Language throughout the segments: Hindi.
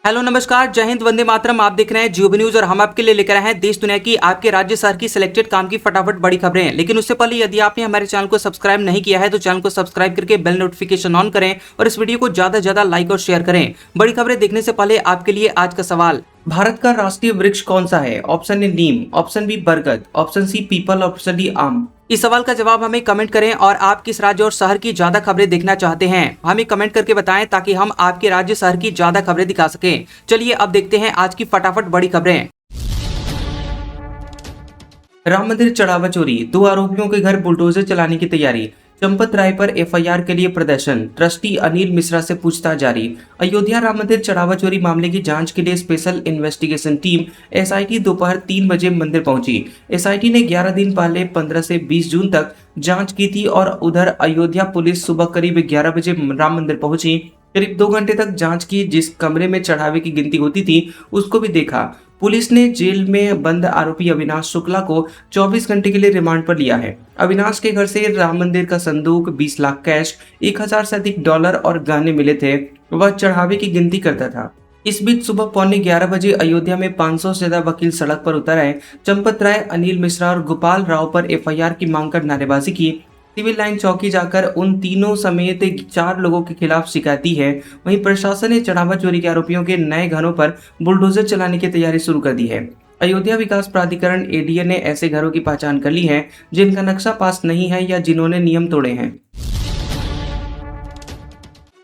हेलो नमस्कार, जय हिंद, वंदे मातरम। आप देख रहे हैं जियो न्यूज और हम आपके लिए लेकर आए हैं देश दुनिया की, आपके राज्य शहर की सिलेक्टेड काम की फटाफट बड़ी खबरें। लेकिन उससे पहले यदि आपने हमारे चैनल को सब्सक्राइब नहीं किया है तो चैनल को सब्सक्राइब करके बेल नोटिफिकेशन ऑन करें और इस वीडियो को ज्यादा से ज्यादा लाइक और शेयर करें। बड़ी खबरें देखने से पहले आपके लिए आज का सवाल, भारत का राष्ट्रीय वृक्ष कौन सा है? ऑप्शन ए नीम, ऑप्शन बी बरगद, ऑप्शन सी पीपल, ऑप्शन डी आम। इस सवाल का जवाब हमें कमेंट करें और आप किस राज्य और शहर की ज्यादा खबरें देखना चाहते हैं हमें कमेंट करके बताएं ताकि हम आपके राज्य शहर की ज्यादा खबरें दिखा सकें। चलिए अब देखते हैं आज की फटाफट बड़ी खबरें। राम मंदिर चढ़ावा चोरी, 2 आरोपियों के घर बुलडोजर चलाने की तैयारी। चंपत राय पर एफआईआर के लिए प्रदर्शन, ट्रस्टी अनिल मिश्रा से पूछताछ जारी। अयोध्या राम मंदिर चढ़ावा चोरी मामले की जांच के लिए स्पेशल इन्वेस्टिगेशन टीम एसआईटी दोपहर 3 बजे मंदिर पहुंची। एसआईटी ने 11 दिन पहले 15 से 20 जून तक जांच की थी और उधर अयोध्या पुलिस सुबह करीब 11 बजे राम मंदिर पहुंची। करीब 2 घंटे तक जांच की। जिस कमरे में चढ़ावे की गिनती होती थी उसको भी देखा। पुलिस ने जेल में बंद आरोपी अविनाश शुक्ला को 24 घंटे के लिए रिमांड पर लिया है। अविनाश के घर से राम मंदिर का संदूक, 20 लाख कैश, 1000 से अधिक डॉलर और गहने मिले थे। वह चढ़ावे की गिनती करता था। इस बीच सुबह 11:15 बजे अयोध्या में 500 से ज्यादा वकील सड़क पर उतर आए। चंपत राय, अनिल मिश्रा और गोपाल राव पर एफआईआर की मांग कर नारेबाजी की। सिविल लाइन चौकी जाकर उन तीनों समेत 4 लोगों के खिलाफ शिकायत दी है। वहीं प्रशासन ने चढ़ावा चोरी के आरोपियों के नए घरों पर बुलडोजर चलाने की तैयारी शुरू कर दी है। अयोध्या विकास प्राधिकरण एडीए ने ऐसे घरों की पहचान कर ली है जिनका नक्शा पास नहीं है या जिन्होंने नियम तोड़े हैं।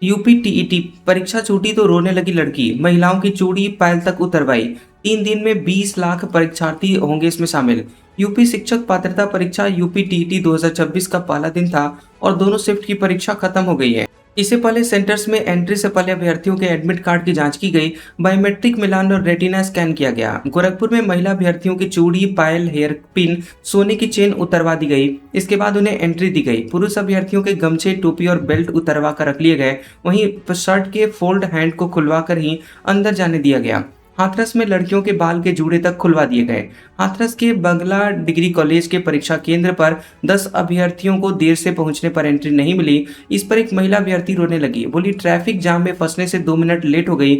यूपी टीईटी परीक्षा छूटी तो रोने लगी लड़की, महिलाओं की चूड़ी पायल तक उतरवाई। 3 दिन में 20 लाख परीक्षार्थी होंगे इसमें शामिल। यूपी शिक्षक पात्रता परीक्षा यूपी टीईटी 2026 का पहला दिन था और दोनों शिफ्ट की परीक्षा खत्म हो गई है। इससे पहले सेंटर्स में एंट्री से पहले अभ्यर्थियों के एडमिट कार्ड की जांच की गई, बायोमेट्रिक मिलान और रेटिना स्कैन किया गया। गोरखपुर में महिला अभ्यर्थियों की चूड़ी, पायल, हेयर पिन, सोने की चेन उतरवा दी गई। इसके बाद उन्हें एंट्री दी गई। पुरुष अभ्यर्थियों के गमछे, टोपी और बेल्ट उतरवा कर रख लिए गए। वहीं शर्ट के फोल्ड हैंड को खुलवा कर ही अंदर जाने दिया गया। हाथरस में लड़कियों के बाल के जूड़े तक खुलवा दिए गए। हाथरस के बंगला डिग्री कॉलेज के परीक्षा केंद्र पर 10 अभ्यर्थियों को देर से पहुंचने पर एंट्री नहीं मिली। इस पर एक महिला अभ्यर्थी रोने लगी, बोली ट्रैफिक जाम में फंसने से 2 मिनट लेट हो गई।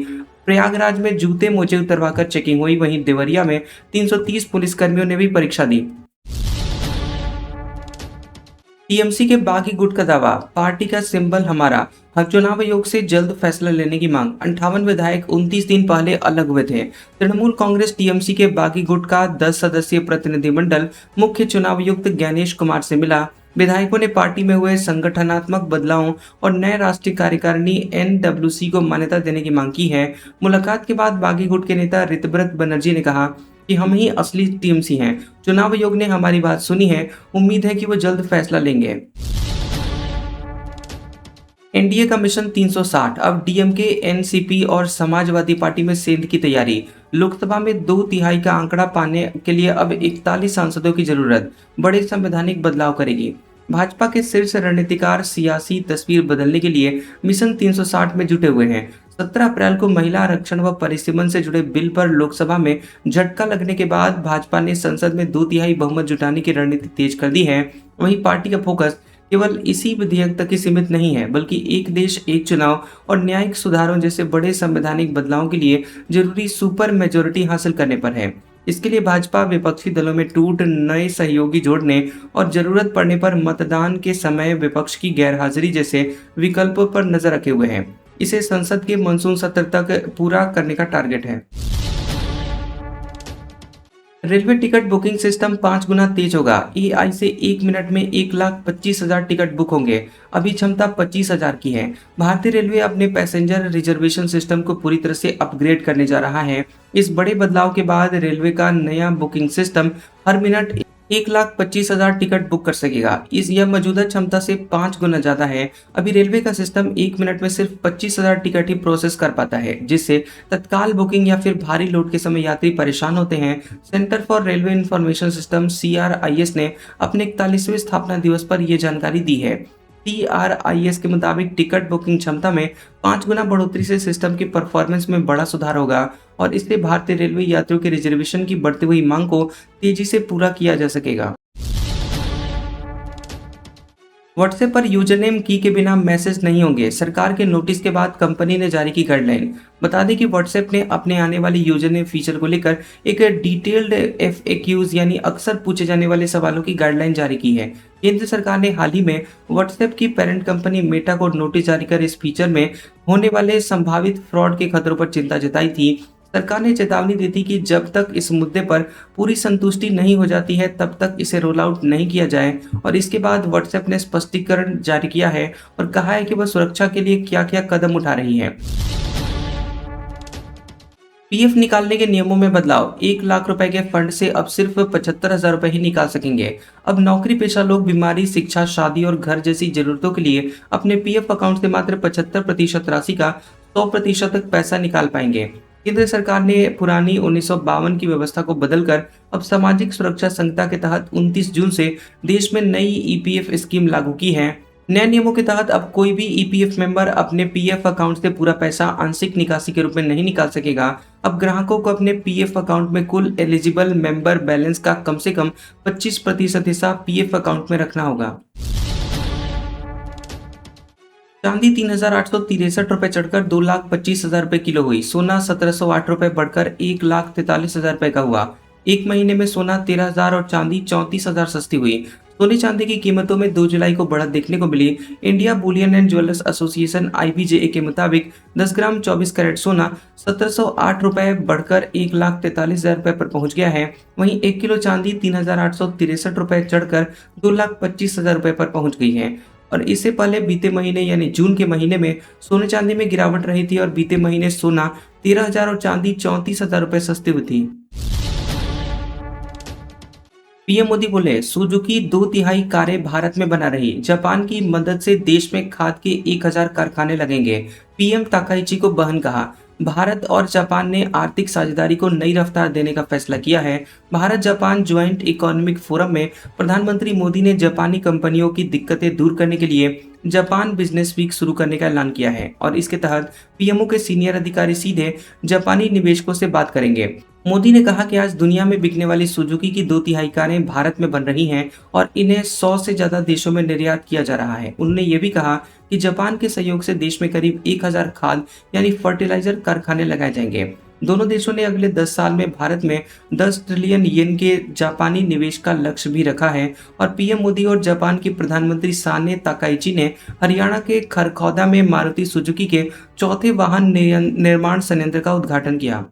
प्रयागराज में जूते मोजे उतरवाकर चेकिंग हुई। वहीं देवरिया में 330 पुलिसकर्मियों ने भी परीक्षा दी। टीएमसी के बागी गुट का दावा, पार्टी का सिंबल हमारा, हम चुनाव आयोग से जल्द फैसला लेने की मांग। 58 विधायक 29 दिन पहले अलग हुए थे। तृणमूल कांग्रेस टीएमसी के बागी गुट का 10 सदस्यीय प्रतिनिधिमंडल मुख्य चुनाव आयुक्त ज्ञानेश कुमार से मिला। विधायकों ने पार्टी में हुए संगठनात्मक बदलावों और नए राष्ट्रीय कार्यकारिणी एनडब्ल्यूसी को मान्यता देने की मांग की है। मुलाकात के बाद बागी गुट के नेता ऋतव्रत बनर्जी ने कहा कि हम ही असली टीएमसी हैं। चुनाव आयोग ने हमारी बात सुनी है, उम्मीद है कि वो जल्द फैसला लेंगे। एनडीए का मिशन 360, अब डीएमके, एनसीपी और समाजवादी पार्टी में सेंध की तैयारी। लोकसभा में 2/3 का आंकड़ा पाने के लिए अब 41 सांसदों की जरूरत, बड़े संवैधानिक बदलाव करेगी। भाजपा के शीर्ष रणनीतिकार सियासी तस्वीर बदलने के लिए मिशन 360 में जुटे हुए हैं। 17 अप्रैल को महिला आरक्षण व परिसीमन से जुड़े बिल पर लोकसभा में झटका लगने के बाद भाजपा ने संसद में 2/3 बहुमत जुटाने की रणनीति तेज कर दी है। वहीं पार्टी का फोकस केवल इसी विधेयक तक ही सीमित नहीं है, बल्कि एक देश एक चुनाव और न्यायिक सुधारों जैसे बड़े संवैधानिक बदलावों के लिए जरूरी सुपर मेजोरिटी हासिल करने पर है। इसके लिए भाजपा विपक्षी दलों में टूट, नए सहयोगी जोड़ने और जरूरत पड़ने पर मतदान के समय विपक्ष की गैरहाजिरी जैसे विकल्पों पर नजर रखे हुए है। इसे संसद के मानसून सत्र तक पूरा करने का टारगेट है। रेलवे टिकट बुकिंग सिस्टम 5 गुना तेज होगा। एआई से 1 मिनट में 1,25,000 टिकट बुक होंगे। अभी क्षमता 25,000 की है। भारतीय रेलवे अपने पैसेंजर रिजर्वेशन सिस्टम को पूरी तरह से अपग्रेड करने जा रहा है। इस बड़े बदलाव के बाद रेलवे का नया बुकिंग सिस्टम हर मिनट 1,25,000 टिकट बुक कर सकेगा। यह मौजूदा क्षमता से 5 गुना ज्यादा है। अभी रेलवे का सिस्टम 1 मिनट में सिर्फ 25,000 टिकट ही प्रोसेस कर पाता है, जिससे तत्काल बुकिंग या फिर भारी लोड के समय यात्री परेशान होते हैं। Centre for railway information system CRIS ने अपने 41वें स्थापना दिवस पर यह जानकारी दी है। CRIS के मुताबिक टिकट बुकिंग क्षमता में 5 गुना बढ़ोतरी से सिस्टम की परफॉर्मेंस में बड़ा सुधार होगा और इससे भारतीय रेलवे यात्रियों के रिजर्वेशन की बढ़ती हुई मांग को तेजी से पूरा किया जा सकेगा। व्हाट्सएप पर यूजर नेम की के बिना मैसेज नहीं होंगे। सरकार के नोटिस के बाद कंपनी ने जारी की गाइडलाइन। बता दें कि व्हाट्सएप ने अपने आने वाले यूजर नेम फीचर को लेकर एक डिटेल्ड FAQs यानी अक्सर पूछे जाने वाले सवालों की गाइडलाइन जारी की है। केंद्र सरकार ने हाल ही में व्हाट्सएप की पेरेंट कंपनी मेटा को नोटिस जारी कर इस फीचर में होने वाले संभावित फ्रॉड के खतरों पर चिंता जताई थी। सरकार ने चेतावनी दी थी कि जब तक इस मुद्दे पर पूरी संतुष्टि नहीं हो जाती है तब तक इसे रोल आउट नहीं किया जाए। और इसके बाद व्हाट्सएप ने स्पष्टीकरण जारी किया है और कहा है कि वह सुरक्षा के लिए क्या क्या कदम उठा रही है। पीएफ निकालने के नियमों में बदलाव। 1 लाख रुपए के फंड से अब सिर्फ 75,000 रुपए ही निकाल सकेंगे। अब नौकरी पेशा लोग बीमारी, शिक्षा, शादी और घर जैसी जरूरतों के लिए अपने पीएफ अकाउंट से मात्र 75% राशि का 100% तक पैसा निकाल पाएंगे। केंद्र सरकार ने पुरानी 1952 की व्यवस्था को बदलकर अब सामाजिक सुरक्षा संहिता के तहत 29 जून से देश में नई ईपीएफ स्कीम लागू की है। नए नियमों के तहत अब कोई भी ईपीएफ मेंबर अपने पीएफ अकाउंट से पूरा पैसा आंशिक निकासी के रूप में नहीं निकाल सकेगा। अब ग्राहकों को अपने पीएफ अकाउंट में कुल एलिजिबल मेंबर बैलेंस का कम से कम 25% हिस्सा पीएफ अकाउंट में रखना होगा। चांदी 3,863 रुपए चढ़कर 2,25,000 रुपए किलो हुई। सोना 1,708 रुपए बढ़कर 1,43,000 रुपए का हुआ। एक महीने में सोना 13,000 और चांदी 34,000 सस्ती हुई। सोने चांदी की कीमतों में 2 जुलाई को बढ़त देखने को मिली। India bullion and jewellers association IBJA के मुताबिक 10 ग्राम 24 कैरेट सोना 1,708 रुपए बढ़कर 1,43,000 रुपए पर पहुंच गया है। वहीं 1 किलो चांदी 3,863 रुपए चढ़कर 2,25,000 रुपए पर पहुंच गई है। और इससे पहले बीते महीने यानी जून के महीने में सोने चांदी में गिरावट रही थी और बीते महीने सोना 13,000 और चांदी 34,000 रुपए सस्ती हुई थी। पीएम मोदी बोले, सुजुकी 2/3 कारें भारत में बना रही। जापान की मदद से देश में खाद के 1,000 कारखाने लगेंगे। पीएम ताकाइची को बहन कहा। भारत और जापान ने आर्थिक साझेदारी को नई रफ्तार देने का फैसला किया है। Bharat Japan joint economic forum में प्रधानमंत्री मोदी ने जापानी कंपनियों की दिक्कतें दूर करने के लिए जापान बिजनेस वीक शुरू करने का ऐलान किया है और इसके तहत पीएमओ के सीनियर अधिकारी सीधे जापानी निवेशकों से बात करेंगे। मोदी ने कहा कि आज दुनिया में बिकने वाली सुजुकी की 2/3 कारें भारत में बन रही हैं और इन्हें 100 से ज्यादा देशों में निर्यात किया जा रहा है। उन्होंने ये भी कहा कि जापान के सहयोग से देश में करीब 1,000 खाद यानी फर्टिलाइजर कारखाने लगाए जाएंगे। दोनों देशों ने अगले 10 साल में भारत में 10 ट्रिलियन येन के जापानी निवेश का लक्ष्य भी रखा है। और पीएम मोदी और जापान की प्रधानमंत्री साने ताकाइची ने हरियाणा के खरखौदा में मारुति सुजुकी के चौथे वाहन निर्माण संयंत्र का उद्घाटन किया।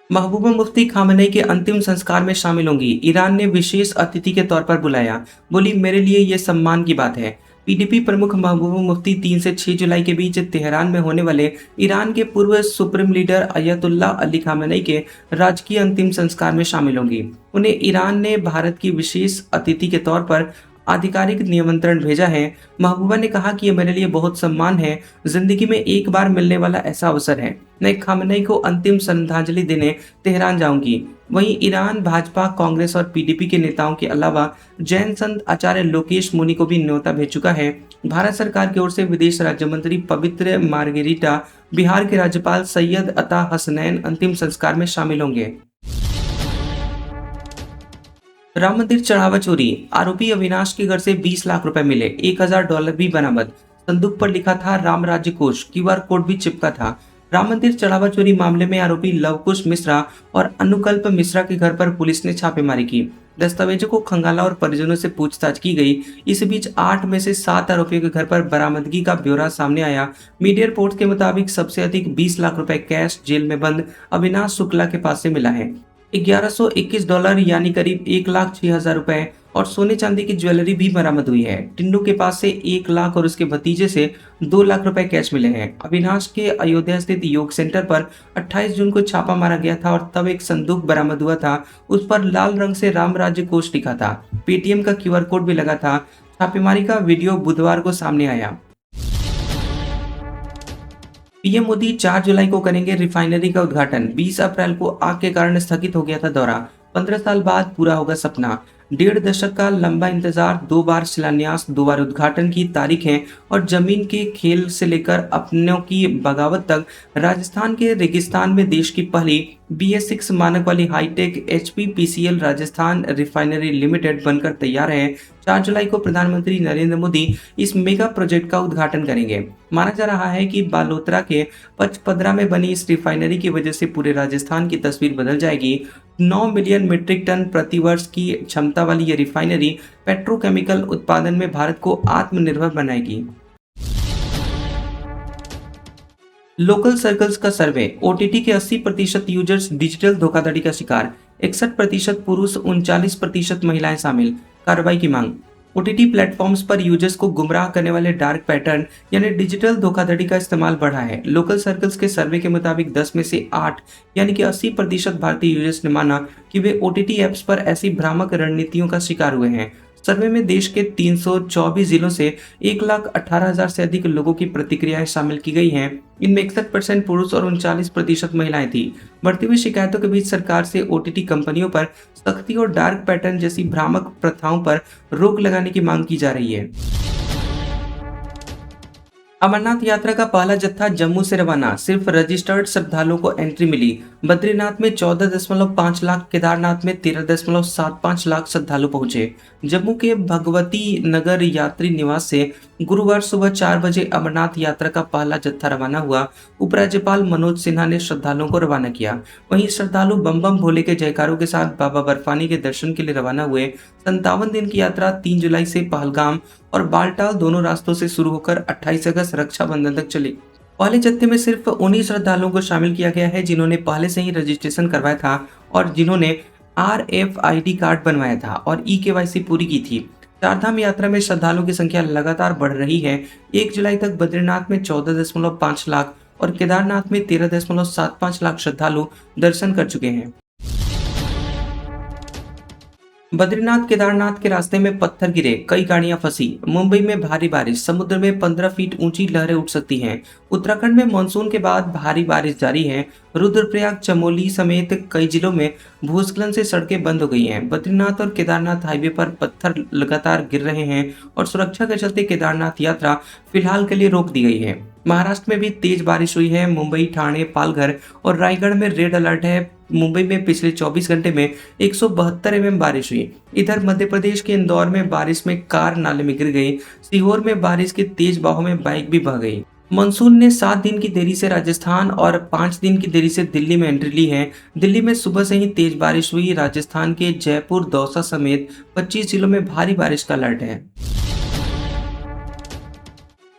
महबूबा मुफ्ती खामेनेई के अंतिम संस्कार में शामिल होंगी। ईरान ने विशेष अतिथि के तौर पर बुलाया। बोली, मेरे लिए ये सम्मान की बात है। पीडीपी प्रमुख महबूबा मुफ्ती 3 से 6 जुलाई के बीच तेहरान में होने वाले ईरान के पूर्व सुप्रीम लीडर अयतुल्ला अली खामेनेई के राजकीय अंतिम संस्कार में शामिल होंगी। उन्हें ईरान ने भारत की विशेष अतिथि के तौर पर आधिकारिक निमंत्रण भेजा है। महबूबा ने कहा कि ये मेरे लिए बहुत सम्मान है। जिंदगी में एक बार मिलने वाला ऐसा अवसर है। मैं खामेनेई को अंतिम श्रद्धांजलि देने तेहरान जाऊंगी। वहीं ईरान भाजपा, कांग्रेस और पीडीपी के नेताओं के अलावा जैन संत आचार्य लोकेश मुनि को भी न्योता भेज चुका है। भारत सरकार की ओर से विदेश राज्य मंत्री पवित्र मार्गेरिटा, बिहार के राज्यपाल सैयद अता हसनैन अंतिम संस्कार में शामिल होंगे। राम मंदिर चढ़ावा चोरी। आरोपी अविनाश के घर से 20 लाख रुपए मिले। $1,000 भी बरामद। संदूक पर लिखा था राम राज्य कोष। QR कोड भी चिपका था। राम मंदिर चढ़ावा चोरी मामले में आरोपी लवकुश मिश्रा और अनुकल्प मिश्रा के घर पर पुलिस ने छापेमारी की। दस्तावेजों को खंगाला और परिजनों से पूछताछ की गई। इस बीच 8 में से 7 आरोपियों के घर पर बरामदगी का ब्यौरा सामने आया। मीडिया रिपोर्ट के मुताबिक सबसे अधिक 20 लाख रुपए कैश जेल में बंद अविनाश शुक्ला के पास से मिला है। $1,121 यानी करीब 1,06,000 रुपए और सोने चांदी की ज्वेलरी भी बरामद हुई है। टिंडू के पास से 1 लाख और उसके भतीजे से 2 लाख रुपए कैश मिले हैं। अविनाश के अयोध्या स्थित योग सेंटर पर 28 जून को छापा मारा गया था और तब एक संदूक बरामद हुआ था। उस पर लाल रंग से राम राज्य कोष लिखा था। पेटीएम का QR कोड भी लगा था। छापेमारी का वीडियो बुधवार को सामने आया। पीएम मोदी 4 जुलाई को करेंगे रिफाइनरी का उद्घाटन। 20 अप्रैल को आग के कारण स्थगित हो गया था दौरा। 15 साल बाद पूरा होगा सपना। 1.5 दशक का लंबा इंतजार, 2 बार शिलान्यास, 2 बार उद्घाटन की तारीखें और जमीन के खेल से लेकर अपनों की बगावत तक राजस्थान के रेगिस्तान में देश की पहली BS6 मानक वाली hi tech HPPCL Rajasthan refinery limited बनकर तैयार है। 4 जुलाई को प्रधानमंत्री नरेंद्र मोदी इस मेगा प्रोजेक्ट का उद्घाटन करेंगे। माना जा रहा है कि बालोतरा के पचपदरा में बनी इस रिफाइनरी की वजह से पूरे राजस्थान की तस्वीर बदल जाएगी। 9 मिलियन मीट्रिक टन प्रति वर्ष की क्षमता वाली ये रिफाइनरी पेट्रोकेमिकल उत्पादन में भारत को आत्मनिर्भर बनाएगी। लोकल सर्कल्स का सर्वे, ओटीटी के 80% यूजर्स डिजिटल धोखाधड़ी का शिकार, 61% पुरुष, 39% महिलाएं शामिल, कार्रवाई की मांग। ओटीटी प्लेटफॉर्म्स पर यूजर्स को गुमराह करने वाले डार्क पैटर्न यानी डिजिटल धोखाधड़ी का इस्तेमाल बढ़ा है। लोकल सर्कल्स के सर्वे के मुताबिक 10 में से 8 यानी कि 80% भारतीय यूजर्स ने माना कि वे ओटीटी ऐप्स पर ऐसी भ्रामक रणनीतियों का शिकार हुए हैं। सर्वे में देश के 324 जिलों से 1,18,000 से अधिक लोगों की प्रतिक्रियाएं शामिल की गई हैं। इनमें 61% पुरुष और 39% महिलाएं थी। बढ़ती हुई शिकायतों के बीच सरकार से ओटीटी कंपनियों पर सख्ती और डार्क पैटर्न जैसी भ्रामक प्रथाओं पर रोक लगाने की मांग की जा रही है। अमरनाथ यात्रा का पहला जत्था जम्मू से रवाना, सिर्फ रजिस्टर्ड श्रद्धालुओं को एंट्री मिली। बद्रीनाथ में 14.5 लाख, केदारनाथ में 13.75 लाख श्रद्धालु पहुंचे। जम्मू के भगवती नगर यात्री निवास से गुरुवार सुबह 4 बजे अमरनाथ यात्रा का पहला जत्था रवाना हुआ। उपराज्यपाल मनोज सिन्हा ने श्रद्धालुओं को रवाना किया। वहीं श्रद्धालु बम बम भोले के जयकारों के साथ बाबा बर्फानी के दर्शन के लिए रवाना हुए। 57 दिन की यात्रा 3 जुलाई से पहलगाम और बालटाल दोनों रास्तों से शुरू होकर 28 अगस्त रक्षाबंधन तक चली। पहले जत्थे में सिर्फ उन्हीं श्रद्धालुओं को शामिल किया गया है जिन्होंने पहले से ही रजिस्ट्रेशन करवाया था और जिन्होंने RFID कार्ड बनवाया था और eKYC पूरी की थी। चारधाम यात्रा में श्रद्धालुओं की संख्या लगातार बढ़ रही है। 1 जुलाई तक बद्रीनाथ में 14.5 लाख और केदारनाथ में 13.75 लाख श्रद्धालु दर्शन कर चुके हैं। बद्रीनाथ केदारनाथ के रास्ते में पत्थर गिरे, कई गाड़ियां फंसी। मुंबई में भारी बारिश, समुद्र में 15 फीट ऊंची लहरें उठ सकती हैं। उत्तराखंड में मानसून के बाद भारी बारिश जारी है। रुद्रप्रयाग, चमोली समेत कई जिलों में भूस्खलन से सड़कें बंद हो गई हैं। बद्रीनाथ और केदारनाथ हाईवे पर पत्थर लगातार गिर रहे हैं और सुरक्षा के चलते केदारनाथ यात्रा फिलहाल के लिए रोक दी गई है। महाराष्ट्र में भी तेज बारिश हुई है। मुंबई, ठाणे, पालघर और रायगढ़ में रेड अलर्ट है। मुंबई में पिछले 24 घंटे में 172 mm बारिश हुई। इधर मध्य प्रदेश के इंदौर में बारिश में कार नाले में गिर गई। सीहोर में बारिश के तेज बहाव में बाइक भी बह गई। मानसून ने 7 दिन की देरी से राजस्थान और 5 दिन की देरी से दिल्ली में एंट्री ली है। दिल्ली में सुबह से ही तेज बारिश हुई। राजस्थान के जयपुर, दौसा समेत 25 जिलों में भारी बारिश का अलर्ट है।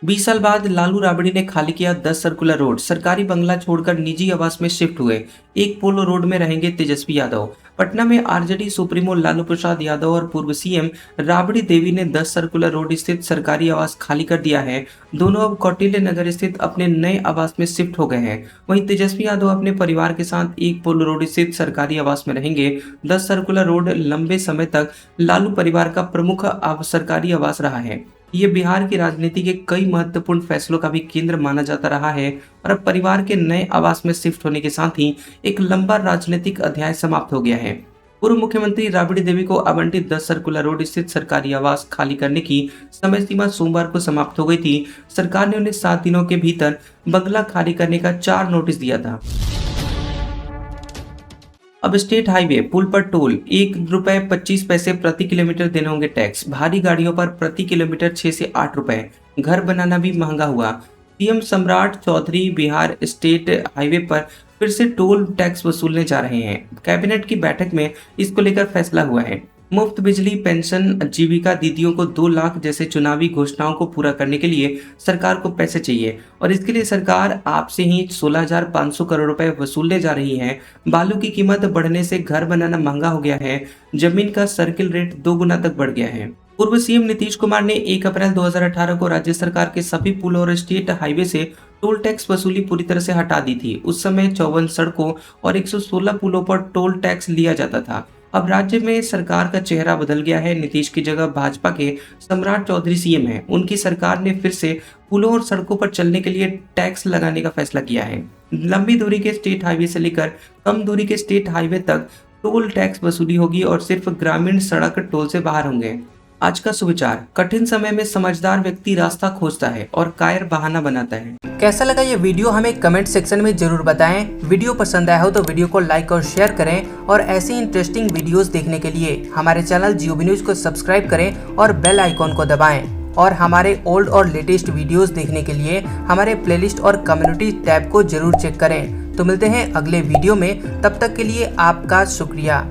20 साल बाद लालू राबड़ी ने खाली किया 10 सर्कुलर रोड, सरकारी बंगला छोड़कर निजी आवास में शिफ्ट हुए। एक पोलो रोड में रहेंगे तेजस्वी यादव। पटना में आरजेडी सुप्रीमो लालू प्रसाद यादव और पूर्व सीएम राबड़ी देवी ने 10 सर्कुलर रोड स्थित सरकारी आवास खाली कर दिया है। दोनों अब कौटिल्य नगर स्थित अपने नए आवास में शिफ्ट हो गए हैं। वहीं तेजस्वी यादव अपने परिवार के साथ एक पोलो रोड स्थित सरकारी आवास में रहेंगे। 10 सर्कुलर रोड लंबे समय तक लालू परिवार का प्रमुख सरकारी आवास रहा है। ये बिहार की राजनीति के कई महत्वपूर्ण फैसलों का भी केंद्र माना जाता रहा है और अब परिवार के नए आवास में शिफ्ट होने के साथ ही एक लंबा राजनीतिक अध्याय समाप्त हो गया है। पूर्व मुख्यमंत्री राबड़ी देवी को आवंटित 10 सर्कुलर रोड स्थित सरकारी आवास खाली करने की समय सीमा सोमवार को समाप्त हो गई थी। सरकार ने उन्हें 7 दिनों के भीतर बंगला खाली करने का 4 नोटिस दिया था। अब स्टेट हाईवे पुल पर टोल ₹1.25 प्रति किलोमीटर देने होंगे टैक्स। भारी गाड़ियों पर प्रति किलोमीटर 6 से 8 रुपए। घर बनाना भी महंगा हुआ। सीएम सम्राट चौधरी बिहार स्टेट हाईवे पर फिर से टोल टैक्स वसूलने जा रहे हैं। कैबिनेट की बैठक में इसको लेकर फैसला हुआ है। मुफ्त बिजली, पेंशन, जीविका दीदियों को 2 लाख जैसे चुनावी घोषणाओं को पूरा करने के लिए सरकार को पैसे चाहिए और इसके लिए सरकार आपसे ही 16,500 करोड़ रुपए वसूलने जा रही है। बालू की कीमत बढ़ने से घर बनाना महंगा हो गया है। जमीन का सर्किल रेट 2 गुना तक बढ़ गया है। पूर्व सीएम नीतीश कुमार ने 1 अप्रैल 2018 को राज्य सरकार के सभी पुल और स्टेट हाईवे से टोल टैक्स वसूली पूरी तरह से हटा दी थी। उस समय 54 सड़कों और 116 पुलों पर टोल टैक्स लिया जाता था। अब राज्य में सरकार का चेहरा बदल गया है। नीतीश की जगह भाजपा के सम्राट चौधरी सीएम हैं। उनकी सरकार ने फिर से पुलों और सड़कों पर चलने के लिए टैक्स लगाने का फैसला किया है। लंबी दूरी के स्टेट हाईवे से लेकर कम दूरी के स्टेट हाईवे तक टोल टैक्स वसूली होगी और सिर्फ ग्रामीण सड़क टोल से बाहर होंगे। आज का सुविचार, कठिन समय में समझदार व्यक्ति रास्ता खोजता है और कायर बहाना बनाता है। कैसा लगा ये वीडियो हमें कमेंट सेक्शन में जरूर बताएं। वीडियो पसंद आया हो तो वीडियो को लाइक और शेयर करें और ऐसी इंटरेस्टिंग वीडियोस देखने के लिए हमारे चैनल जियोबी न्यूज को सब्सक्राइब करें और बेल आइकॉन को दबाएं। और हमारे ओल्ड और लेटेस्ट वीडियोस देखने के लिए हमारे प्लेलिस्ट और कम्युनिटी टैब को जरूर चेक करें। तो मिलते हैं अगले वीडियो में, तब तक के लिए आपका शुक्रिया।